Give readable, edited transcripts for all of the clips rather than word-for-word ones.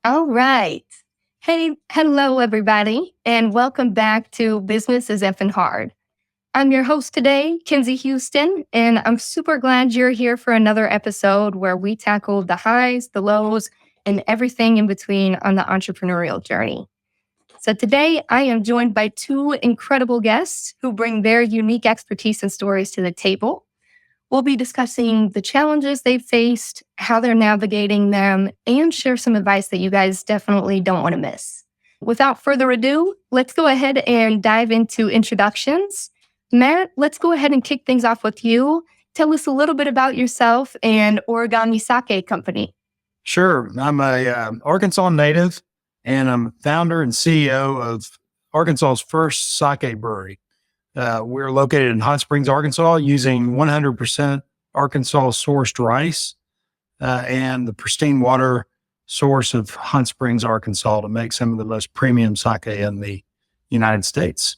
All right. Hey, hello, everybody, and welcome back to Business is Effing Hard. I'm your host today, Kinsey Houston, and I'm super glad you're here for another episode where we tackle the highs, the lows, and everything in between on the entrepreneurial journey. So today, I am joined by two incredible guests who bring their unique expertise and stories to the table. We'll be discussing the challenges they've faced, how they're navigating them, and share some advice that you guys definitely don't want to miss. Without further ado, let's go ahead and dive into introductions. Matt, let's go ahead and kick things off with you. Tell us a little bit about yourself and Origami Sake Company. Sure. I'm a Arkansas native, and I'm founder and CEO of Arkansas's first sake brewery. We're located in Hot Springs, Arkansas, using 100% Arkansas-sourced rice and the pristine water source of Hot Springs, Arkansas, to make some of the most premium sake in the United States.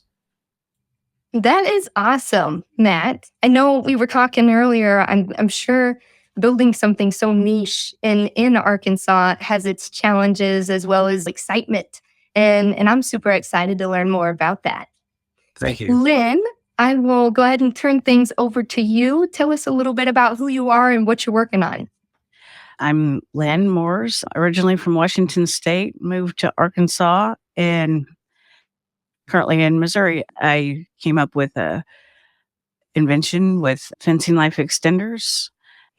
That is awesome, Matt. I know we were talking earlier. I'm sure building something so niche in Arkansas has its challenges as well as excitement. And I'm super excited to learn more about that. Thank you. Lynn, I will go ahead and turn things over to you. Tell us a little bit about who you are and what you're working on. I'm Lynn Mors, originally from Washington State, moved to Arkansas, and currently in Missouri. I came up with a invention with fencing life extenders,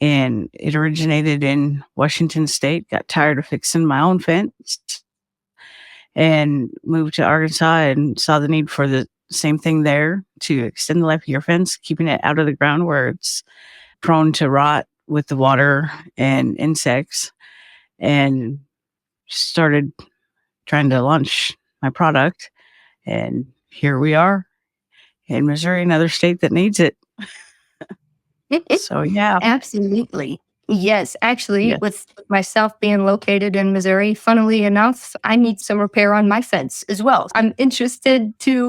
and it originated in Washington State. Got tired of fixing my own fence and moved to Arkansas and saw the need for the same thing there, to extend the life of your fence, keeping it out of the ground where it's prone to rot with the water and insects, and started trying to launch my product. And here we are in Missouri, another state that needs it. So, yeah. Absolutely. Yes, actually, Yes. with myself being located in Missouri, funnily enough, I need some repair on my fence as well. I'm interested to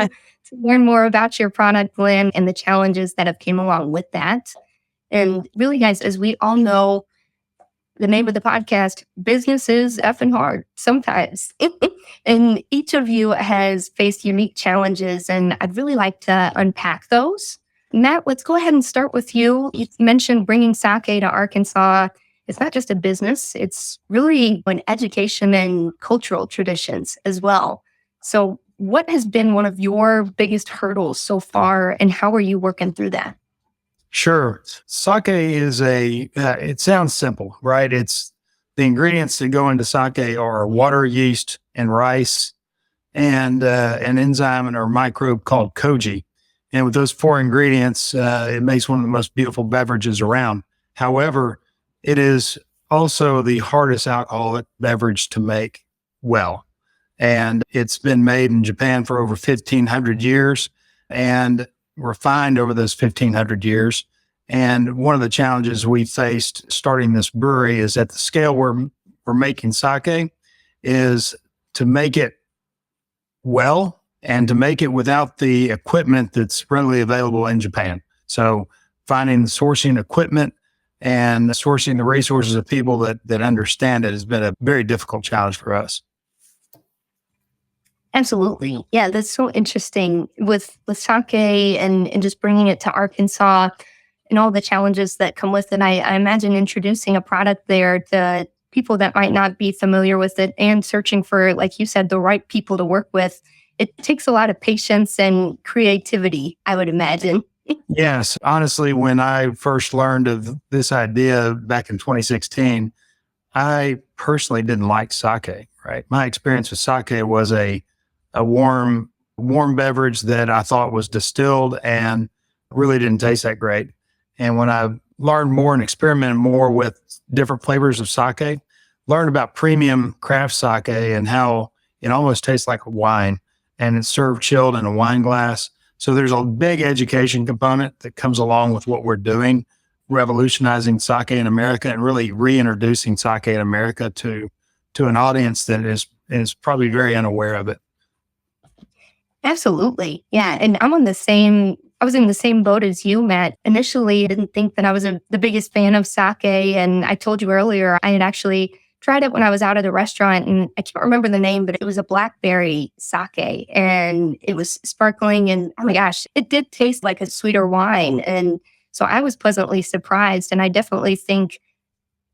learn more about your product, Lynn, and the challenges that have came along with that. And really, guys, as we all know, the name of the podcast, business is effing hard sometimes. And each of you has faced unique challenges, and I'd really like to unpack those. Matt, let's go ahead and start with you. You mentioned bringing sake to Arkansas. It's not just a business, it's really an education and cultural traditions as well. So what has been one of your biggest hurdles so far, and how are you working through that? Sure. Sake is it sounds simple, right? It's the ingredients that go into sake are water, yeast, and rice, and an enzyme or microbe called koji. And with those four ingredients, it makes one of the most beautiful beverages around. However, it is also the hardest alcoholic beverage to make well. And it's been made in Japan for over 1,500 years and refined over those 1,500 years. And one of the challenges we faced starting this brewery is at the scale we're making sake is to make it well and to make it without the equipment that's readily available in Japan. So finding the sourcing equipment and sourcing the resources of people that understand it has been a very difficult challenge for us. Absolutely. Yeah, that's so interesting with sake and just bringing it to Arkansas and all the challenges that come with it. I imagine introducing a product there to people that might not be familiar with it and searching for, like you said, the right people to work with. It takes a lot of patience and creativity, I would imagine. Yes. Honestly, when I first learned of this idea back in 2016, I personally didn't like sake, right? My experience with sake was a warm beverage that I thought was distilled and really didn't taste that great. And when I learned more and experimented more with different flavors of sake, learned about premium craft sake and how it almost tastes like a wine, and it's served chilled in a wine glass. So there's a big education component that comes along with what we're doing, revolutionizing sake in America and really reintroducing sake in America to an audience that is probably very unaware of it. Absolutely. Yeah. And I was in the same boat as you, Matt. Initially, I didn't think that I was the biggest fan of sake. And I told you earlier, I had actually tried it when I was out at a restaurant, and I can't remember the name, but it was a blackberry sake, and it was sparkling. And oh my gosh, it did taste like a sweeter wine. And so I was pleasantly surprised. And I definitely think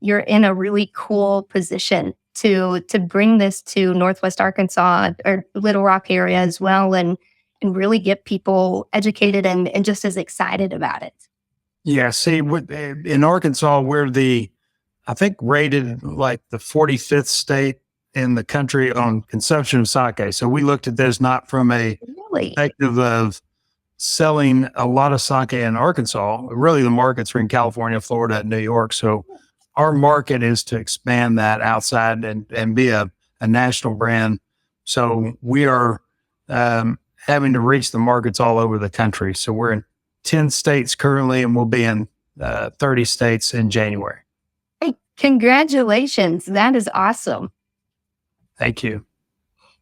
you're in a really cool position to bring this to Northwest Arkansas or Little Rock area as well, and really get people educated and just as excited about it. Yeah. See, in Arkansas, we're I think rated like the 45th state in the country on consumption of sake. So we looked at this not from a Really? perspective of selling a lot of sake in Arkansas. Really, the markets are in California, Florida, and New York. So our market is to expand that outside and be a national brand. So we are having to reach the markets all over the country. So we're in 10 states currently, and we'll be in 30 states in January. Hey, congratulations. That is awesome. Thank you.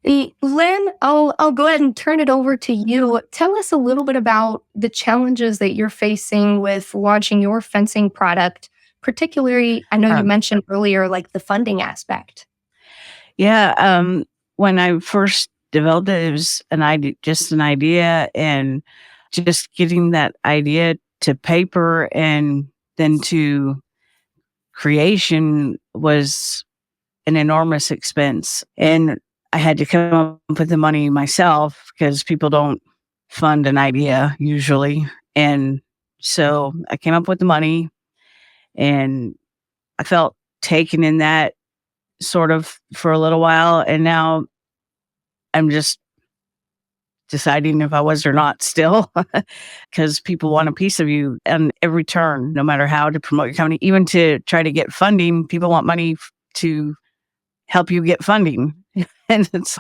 Lynn, I'll go ahead and turn it over to you. Tell us a little bit about the challenges that you're facing with launching your fencing product. Particularly, I know you mentioned earlier, like the funding aspect. Yeah. When I first developed it, it was just an idea, and just getting that idea to paper and then to creation was an enormous expense. And I had to come up with the money myself because people don't fund an idea usually. And so I came up with the money, and I felt taken in that sort of for a little while. And now I'm just deciding if I was or not still, because people want a piece of you on every turn, no matter how to promote your company, even to try to get funding. People want money to help you get funding. And it's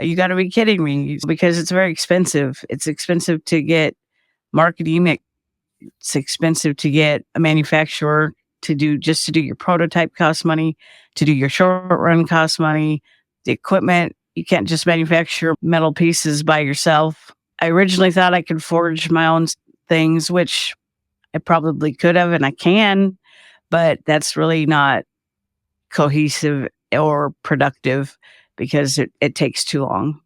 you got to be kidding me, because it's very expensive. It's expensive to get marketing. It's expensive to get a manufacturer to do your prototype costs money, to do your short run costs money, the equipment. You can't just manufacture metal pieces by yourself. I originally thought I could forge my own things, which I probably could have, and I can, but that's really not cohesive or productive because it takes too long.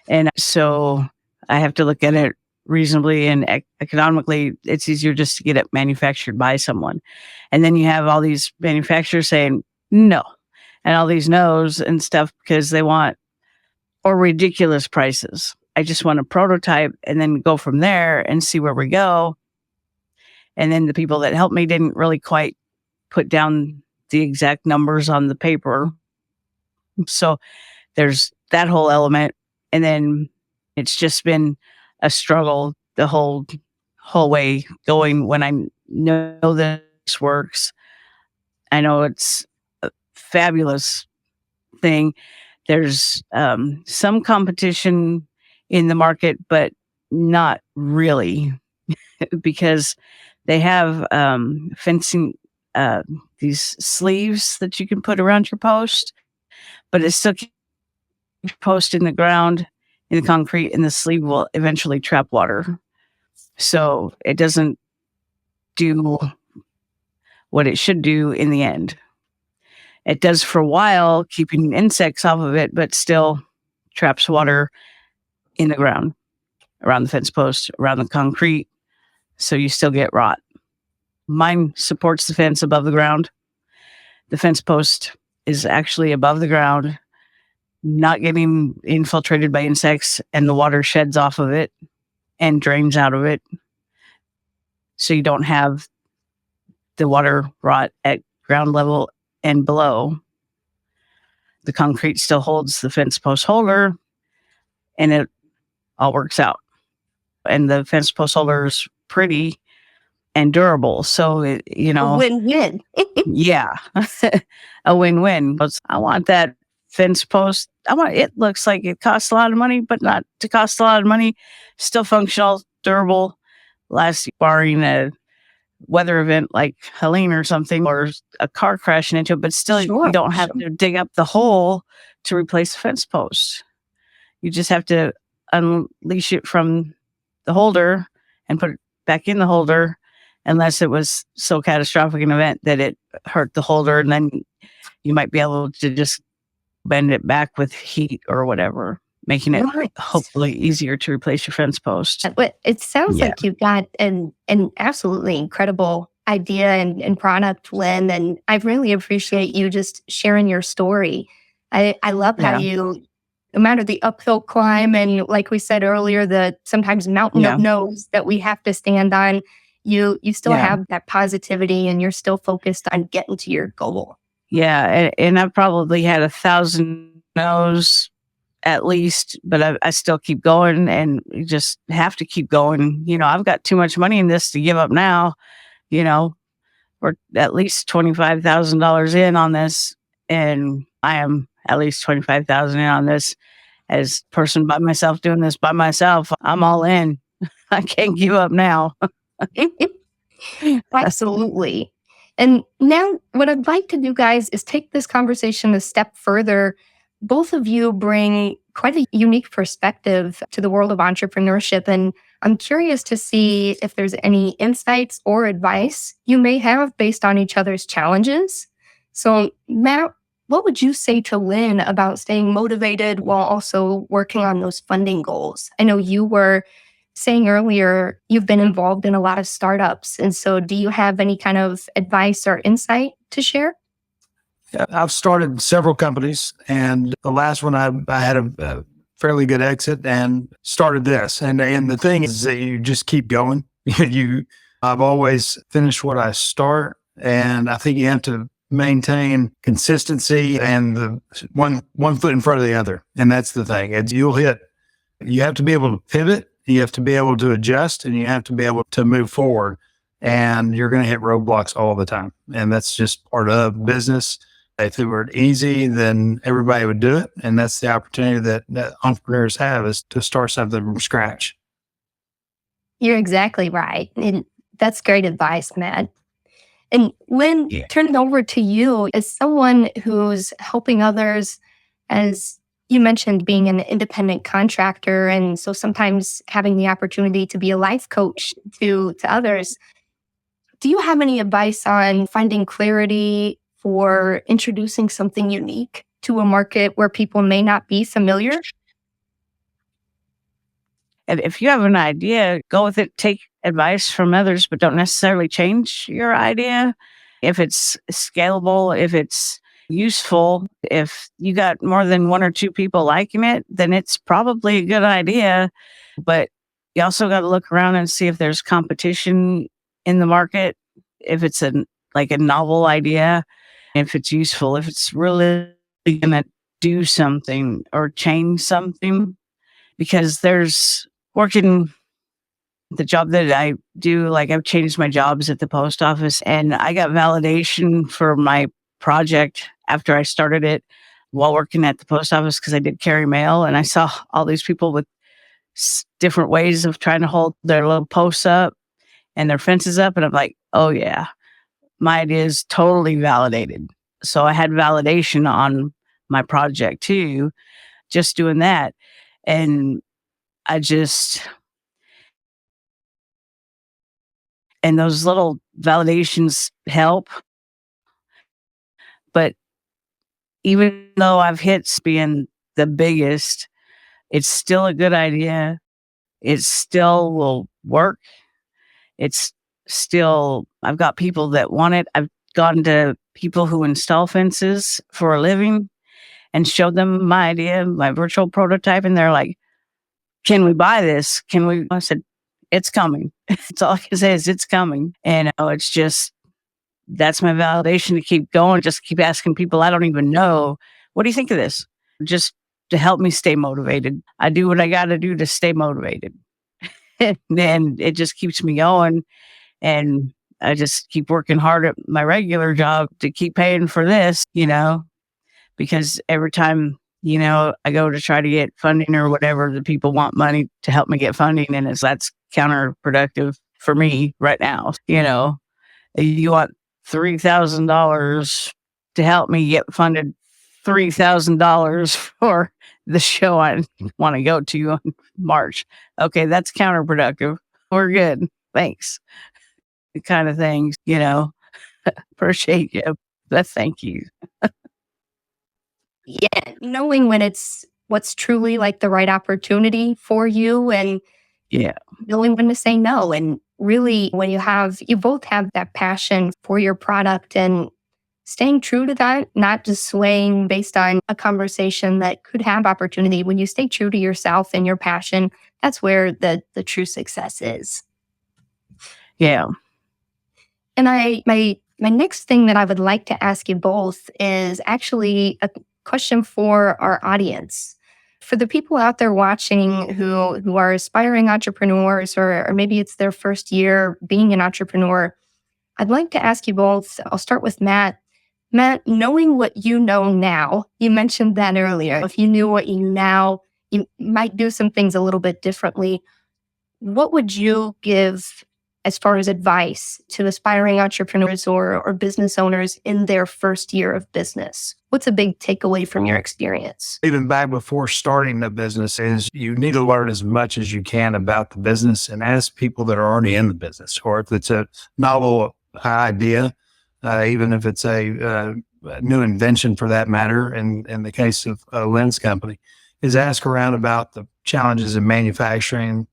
And so I have to look at it reasonably and economically. It's easier just to get it manufactured by someone. And then you have all these manufacturers saying no, and all these no's and stuff because they want or ridiculous prices. I just want a prototype and then go from there and see where we go. And then the people that helped me didn't really quite put down the exact numbers on the paper. So there's that whole element. And then it's just been a struggle the whole way going. When I know this works, I know it's a fabulous thing. There's some competition in the market, but not really, because they have fencing, these sleeves that you can put around your post, but it's still post in the ground, in the concrete, and the sleeve will eventually trap water. So it doesn't do what it should do in the end. It does for a while, keeping insects off of it, but still traps water in the ground, around the fence post, around the concrete. So you still get rot. Mine supports the fence above the ground. The fence post is actually above the ground, not getting infiltrated by insects, and the water sheds off of it and drains out of it. So you don't have the water rot at ground level and below. The concrete still holds the fence post holder, and it all works out. And the fence post holder is pretty and durable. So, Win-win. Yeah, a win-win. I want that fence post. It looks like it costs a lot of money, but not to cost a lot of money. Still functional, durable, lasts barring a weather event like Helene or something, or a car crashing into it, but still you don't have to dig up the hole to replace the fence post. You just have to unleash it from the holder and put it back in the holder, unless it was so catastrophic an event that it hurt the holder, and then you might be able to just bend it back with heat or whatever, making it Right. hopefully easier to replace your fence post. But it sounds Yeah. like you've got an absolutely incredible idea and product, Lynn. And I really appreciate you just sharing your story. I love how Yeah. you, no matter the uphill climb, and like we said earlier, the sometimes mountain Yeah. of no's that we have to stand on, you still Yeah. have that positivity and you're still focused on getting to your goal. Yeah. And I've probably had 1,000 no's at least, but I still keep going, and you just have to keep going. I've got too much money in this to give up now. We're at least $25,000 in on this, and I am at least 25,000 in on this as a person by myself doing this by myself. I'm all in. I can't give up now. Absolutely. And now, what I'd like to do, guys, is take this conversation a step further. Both of you bring quite a unique perspective to the world of entrepreneurship. And I'm curious to see if there's any insights or advice you may have based on each other's challenges. So, Matt, what would you say to Lynn about staying motivated while also working on those funding goals? I know you were saying earlier, you've been involved in a lot of startups. And so, do you have any kind of advice or insight to share? Yeah, I've started several companies, and the last one I had a fairly good exit and started this. And the thing is that you just keep going. I've always finished what I start, and I think you have to maintain consistency and the one foot in front of the other. And that's the thing. You have to be able to pivot, you have to be able to adjust, and you have to be able to move forward. And you're going to hit roadblocks all the time. And that's just part of business. If it were easy, then everybody would do it. And that's the opportunity that entrepreneurs have, is to start something from scratch. You're exactly right. And that's great advice, Matt. And Lynn, Yeah. turn it over to you as someone who's helping others, as you mentioned, being an independent contractor. And so sometimes having the opportunity to be a life coach to others. Do you have any advice on finding clarity for introducing something unique to a market where people may not be familiar? And if you have an idea, go with it, take advice from others, but don't necessarily change your idea. If it's scalable, if it's useful, if you got more than one or two people liking it, then it's probably a good idea. But you also got to look around and see if there's competition in the market, if it's like a novel idea, if it's useful, if it's really going to do something or change something. Because there's working the job that I do, like I've changed my jobs at the post office, and I got validation for my project after I started it while working at the post office, because I did carry mail, and I saw all these people with different ways of trying to hold their little posts up and their fences up. And I'm like, oh yeah, my idea is totally validated. So I had validation on my project too, just doing that. And and those little validations help. But even though I've hit being the biggest, it's still a good idea. It still will work. It's still, I've got people that want it. I've gone to people who install fences for a living and showed them my idea, my virtual prototype. And they're like, can we buy this? I said, it's coming. That's all I can say is it's coming. And it's just, that's my validation to keep going. Just keep asking people I don't even know, what do you think of this? Just to help me stay motivated. I do what I got to do to stay motivated. And then it just keeps me going. And I just keep working hard at my regular job to keep paying for this, because every time, I go to try to get funding or whatever, the people want money to help me get funding. And that's counterproductive for me right now. You want $3,000 to help me get funded $3,000 for the show I want to go to in March. Okay, that's counterproductive. We're good. Thanks. The kind of things, appreciate you. But thank you. Yeah, knowing when it's what's truly like the right opportunity for you, and Yeah. knowing when to say no. And really, when you both have that passion for your product and staying true to that, not just swaying based on a conversation that could have opportunity. When you stay true to yourself and your passion, that's where the true success is. Yeah. And my next thing that I would like to ask you both is actually a question for our audience. For the people out there watching who are aspiring entrepreneurs, or maybe it's their first year being an entrepreneur, I'd like to ask you both. I'll start with Matt. Matt, knowing what you know now, you mentioned that earlier. If you knew what you knew now, you might do some things a little bit differently. What would you give as far as advice to aspiring entrepreneurs or business owners in their first year of business? What's a big takeaway from your experience? Even back before starting the business is you need to learn as much as you can about the business and ask people that are already in the business, or if it's a novel idea, even if it's a new invention for that matter. And in the case of Lynn's company, is ask around about the challenges in manufacturing,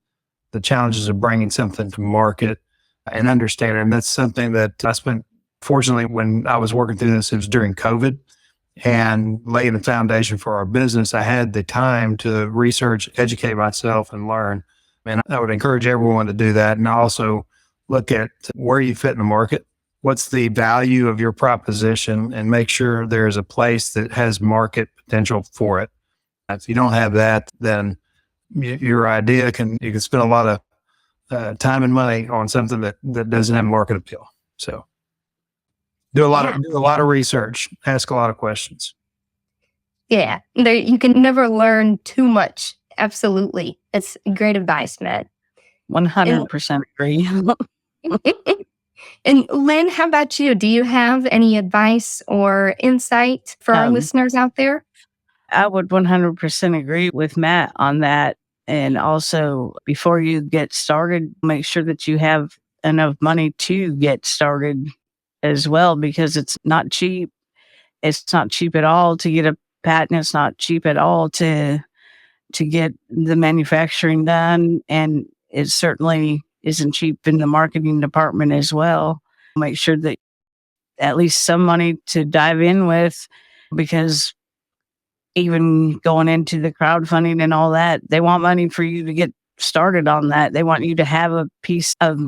the challenges of bringing something to market, and understand it. And that's something that I spent, fortunately, when I was working through this, it was during COVID and laying the foundation for our business. I had the time to research, educate myself, and learn. And I would encourage everyone to do that. And also look at where you fit in the market. What's the value of your proposition, and make sure there's a place that has market potential for it. If you don't have that, then your idea you can spend a lot of time and money on something that doesn't have market appeal. So do a lot of research, ask a lot of questions. Yeah, you can never learn too much. Absolutely. It's great advice, Matt. 100% agree. And Lynn, how about you? Do you have any advice or insight for our listeners out there? I would 100% agree with Matt on that. And also, before you get started, make sure that you have enough money to get started as well, because it's not cheap. It's not cheap at all to get a patent. It's not cheap at all to get the manufacturing done. And it certainly isn't cheap in the marketing department as well. Make sure that at least some money to dive in with, because even going into the crowdfunding and all that, they want money for you to get started on that. They want you to have a piece of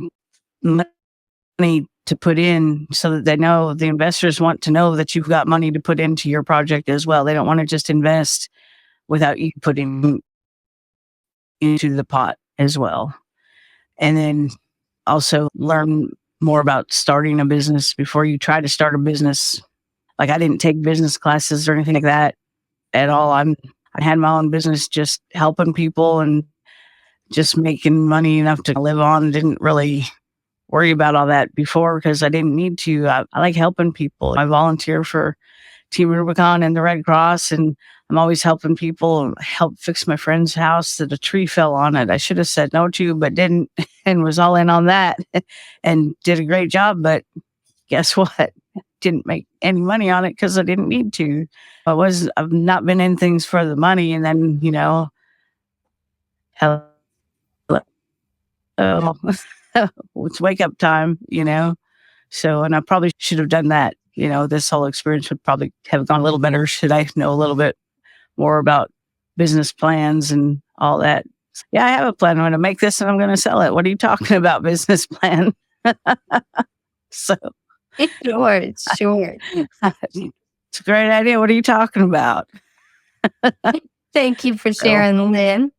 money to put in, so that they know, the investors want to know that you've got money to put into your project as well. They don't want to just invest without you putting into the pot as well. And then also learn more about starting a business before you try to start a business. Like, I didn't take business classes or anything like that at all. I had my own business, just helping people and just making money enough to live on. Didn't really worry about all that before, because I didn't need to. I like helping people. I volunteer for Team Rubicon and the Red Cross, and I'm always helping people. Help fix my friend's house that a tree fell on it. I should have said no to, but didn't, and was all in on that and did a great job. But guess what? Didn't make any money on it because I didn't need to. I've not been in things for the money. And then, it's wake up time, So, and I probably should have done that. This whole experience would probably have gone a little better should I know a little bit more about business plans and all that. Yeah, I have a plan. I'm going to make this and I'm going to sell it. What are you talking about, business plan? So, Sure. it's a great idea. What are you talking about? Thank you for sharing, Lynn.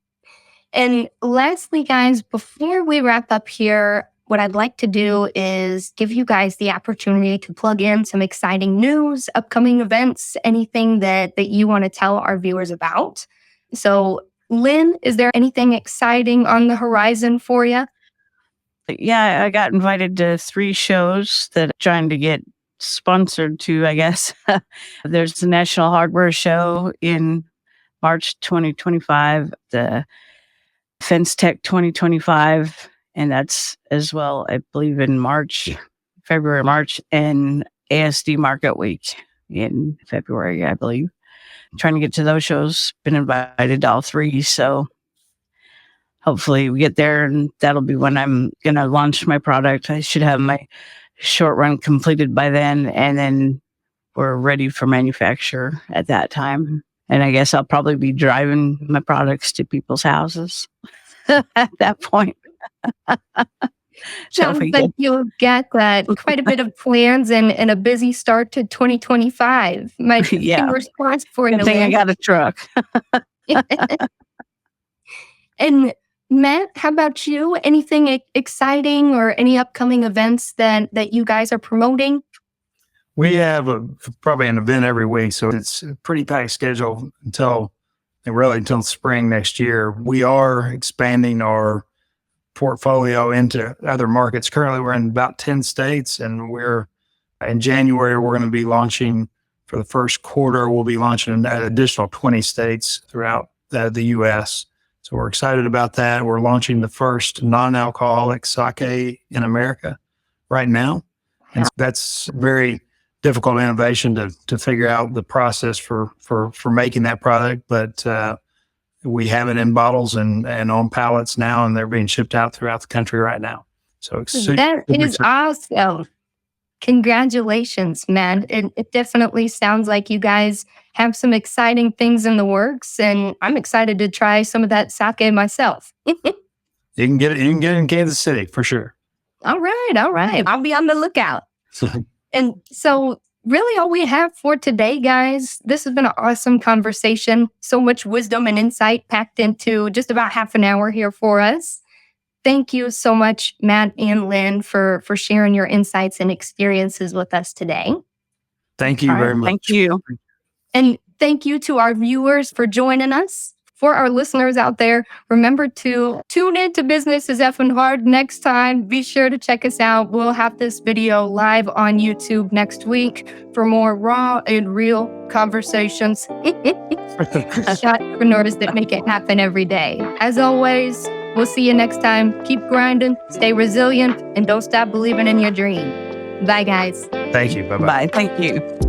And lastly, guys, before we wrap up here, what I'd like to do is give you guys the opportunity to plug in some exciting news, upcoming events, anything that you want to tell our viewers about. So, Lynn, is there anything exciting on the horizon for you? Yeah, I got invited to 3 shows that I'm trying to get sponsored to, I guess. There's the National Hardware Show in March 2025, the Fence Tech 2025, and that's as well, I believe, in February, March, and ASD Market Week in February, I believe. trying to get to those shows. Been invited to all 3. So hopefully we get there, and that'll be when I'm going to launch my product. I should have my short run completed by then, and then we're ready for manufacture at that time. And I guess I'll probably be driving my products to people's houses at that point. Sounds like you'll get that quite a bit of plans and a busy start to 2025. My fingers crossed for you. Good thing I got a truck. And Matt, how about you? Anything exciting or any upcoming events that you guys are promoting? We have probably an event every week, so it's a pretty packed schedule until spring next year. We are expanding our portfolio into other markets. Currently, we're in about 10 states, and in January, we're going to be launching for the first quarter. We'll be launching in an additional 20 states throughout the U.S. So we're excited about that. We're launching the first non-alcoholic sake in America right now. And that's very difficult innovation to figure out the process for making that product. But we have it in bottles and on pallets now, and they're being shipped out throughout the country right now. So that is awesome. Congratulations, man. It definitely sounds like you guys have some exciting things in the works, and I'm excited to try some of that sake myself. You can get it in Kansas City for sure. All right. I'll be on the lookout. And so really all we have for today, guys, this has been an awesome conversation. So much wisdom and insight packed into just about half an hour here for us. Thank you so much, Matt and Lynn, for sharing your insights and experiences with us today. Thank you very much. Thank you. And thank you to our viewers for joining us. For our listeners out there, remember to tune in to Business is Effing Hard next time. Be sure to check us out. We'll have this video live on YouTube next week for more raw and real conversations. Entrepreneurs that make it happen every day. As always, we'll see you next time. Keep grinding, stay resilient, and don't stop believing in your dream. Bye, guys. Thank you. Bye-bye. Bye. Thank you.